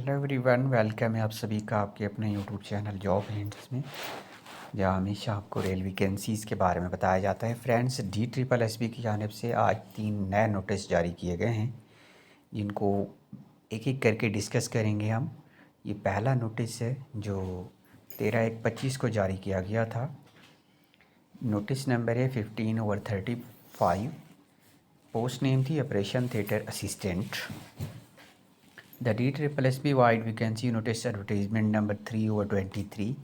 Hello everyone, welcome है आप सभी का आपके अपने यूट्यूब चैनल जॉब हिंट्स में, जहाँ हमेशा आपको रेल वैकेंसीज़ के बारे में बताया जाता है। फ्रेंड्स, DSSB की जानिब से आज 3 नए नोटिस जारी किए गए हैं, जिनको एक एक करके डिस्कस करेंगे हम। ये पहला नोटिस है जो 13/1/25 को जारी किया गया था। नोटिस नंबर है 15/35। पोस्ट नेम थी operation theatre assistant. The DSSB wide vacancy notice advertisement number 3/23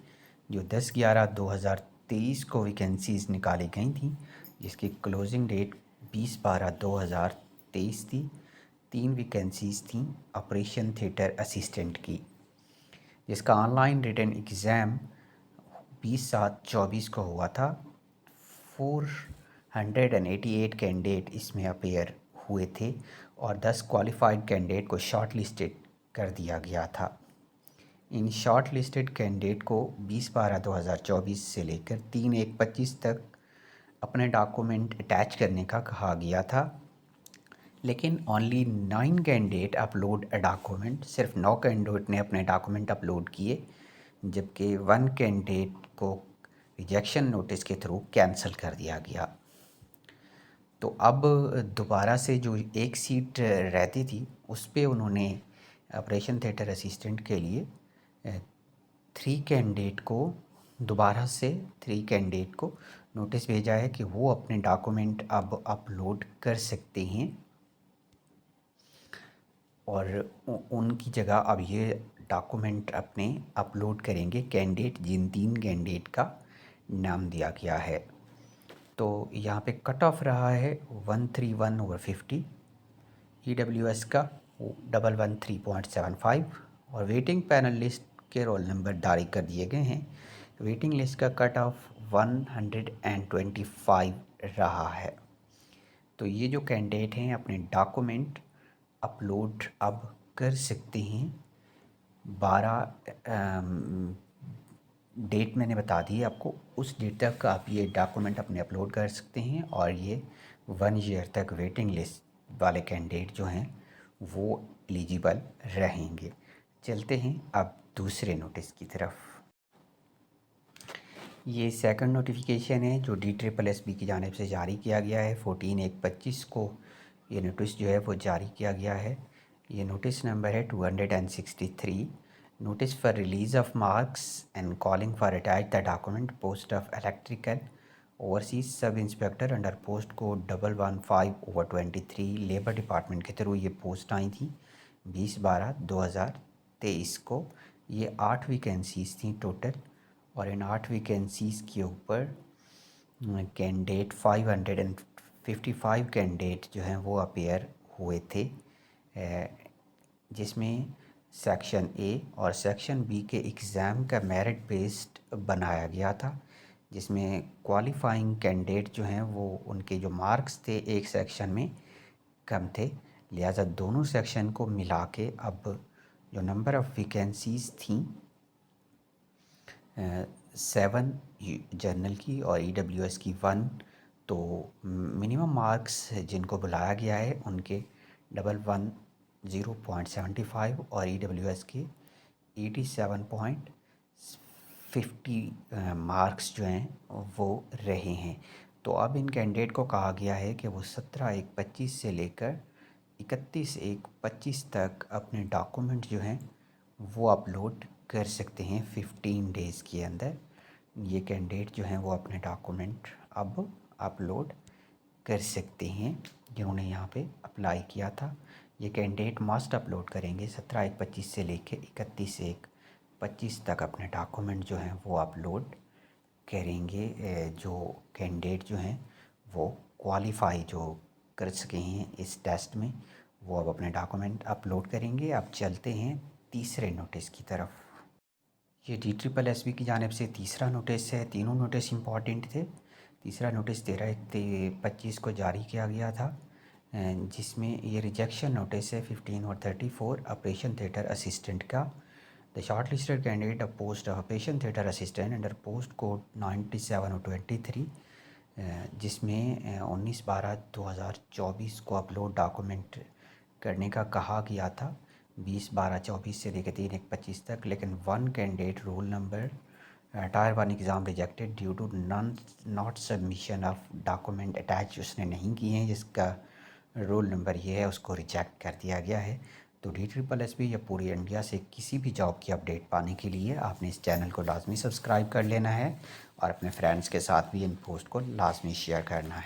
जो 10/11/2023 को वैकेंसीज़ निकाली गई थी, जिसकी क्लोजिंग डेट 20/12/2023 थी। 3 वैकेंसीज़ थी ऑपरेशन थिएटर असिस्टेंट की, जिसका ऑनलाइन रिटन एग्ज़ाम 20/7/24 को हुआ था। 488 कैंडिडेट इसमें अपेयर हुए थे और 10 क्वालिफाइड कैंडिडेट को शॉर्ट लिस्टेड कर दिया गया था। इन शॉर्ट लिस्टेड कैंडिडेट को 20/12/2024 से लेकर 3/1/25 तक अपने डॉक्यूमेंट अटैच करने का कहा गया था, लेकिन only 9 candidate upload a document. सिर्फ 9 कैंडिडेट ने अपने डॉक्यूमेंट अपलोड किए, जबकि 1 कैंडिडेट को रिजेक्शन नोटिस के थ्रू कैंसिल कर दिया गया। तो अब दोबारा से जो एक सीट रहती थी उस पे उन्होंने ऑपरेशन थिएटर असिस्टेंट के लिए 3 कैंडिडेट को दोबारा से 3 कैंडिडेट को नोटिस भेजा है कि वो अपने डॉक्यूमेंट अब अपलोड कर सकते हैं, और उनकी जगह अब ये डॉक्यूमेंट अपने अपलोड करेंगे कैंडिडेट, जिन 3 कैंडिडेट का नाम दिया गया है। तो यहाँ पे कट ऑफ रहा है 131/50, EWS का 113.75, और वेटिंग पैनल लिस्ट के रोल नंबर जारी कर दिए गए हैं। वेटिंग लिस्ट का कट ऑफ 125 रहा है। तो ये जो कैंडिडेट हैं अपने डॉक्यूमेंट अपलोड अब कर सकते हैं। 12 डेट मैंने बता दी है आपको, उस डेट तक आप ये डॉक्यूमेंट अपने अपलोड कर सकते हैं, और ये 1 ईयर तक वेटिंग लिस्ट वाले कैंडिडेट जो हैं वो एलिजिबल रहेंगे। चलते हैं अब दूसरे नोटिस की तरफ। ये सेकंड नोटिफिकेशन है जो DSSB की जानिब से जारी किया गया है। 14/1/25 को ये नोटिस जो है वो जारी किया गया है। ये नोटिस नंबर है 263। Notice for release of marks and calling for attach the document, post of electrical overseas sub inspector under post code 115/23 labour department के थ्रू ये पोस्ट आई थी 20/12/2023 को। ये 8 वैकेंसीज़ थी टोटल, और इन 8 वैकेंसीज़ के ऊपर कैंडिडेट 555 कैंडिडेट जो हैं वो अपेयर हुए थे, जिसमें सेक्शन ए और सेक्शन बी के एग्ज़ाम का मेरिट बेस्ड बनाया गया था, जिसमें क्वालिफाइंग कैंडिडेट जो हैं वो उनके जो मार्क्स थे एक सेक्शन में कम थे, लिहाजा दोनों सेक्शन को मिला के अब जो नंबर ऑफ़ वैकेंसीज़ थी 7 जर्नल की और EWS की 1, तो मिनिमम मार्क्स जिनको बुलाया गया है उनके 110.75 और EWS के 87.50 मार्क्स जो हैं वो रहे हैं। तो अब इन कैंडिडेट को कहा गया है कि वो 17/1/25 से लेकर 31/1/25 तक अपने डॉक्यूमेंट जो हैं वो अपलोड कर सकते हैं 15 डेज़ के अंदर। ये कैंडिडेट जो हैं वो अपने डॉक्यूमेंट अब अपलोड कर सकते हैं जिन्होंने यहाँ पे अप्लाई किया था। ये कैंडिडेट मस्ट अपलोड करेंगे 17/1/25 से लेकर 31/1/25 तक अपने डॉक्यूमेंट जो हैं वो अपलोड करेंगे। जो कैंडिडेट जो हैं वो क्वालिफाई जो कर सके हैं इस टेस्ट में, वो अब अपने डॉक्यूमेंट अपलोड करेंगे। अब चलते हैं तीसरे नोटिस की तरफ। ये DSSB की जानिब से तीसरा नोटिस है। तीनों नोटिस इम्पॉर्टेंट थे। तीसरा नोटिस 13/1/25 को जारी किया गया था, जिसमें ये रिजेक्शन नोटिस है 15/34 ऑपरेशन थिएटर असिस्टेंट का। The short listed candidate of post of operation theatre assistant under post code 97/23, जिसमें 19/12/2024 को अपलोड डॉक्यूमेंट करने का कहा गया था, 20/12/24 से लेकर 3/1/25 तक, लेकिन one candidate roll number tier 1 exam rejected due to not submission of document attach उसने नहीं किए हैं, जिसका रोल नंबर ये है उसको रिजेक्ट कर दिया गया है। तो DSSB या पूरी इंडिया से किसी भी जॉब की अपडेट पाने के लिए आपने इस चैनल को लाजमी सब्सक्राइब कर लेना है और अपने फ्रेंड्स के साथ भी इन पोस्ट को लाजमी शेयर करना है।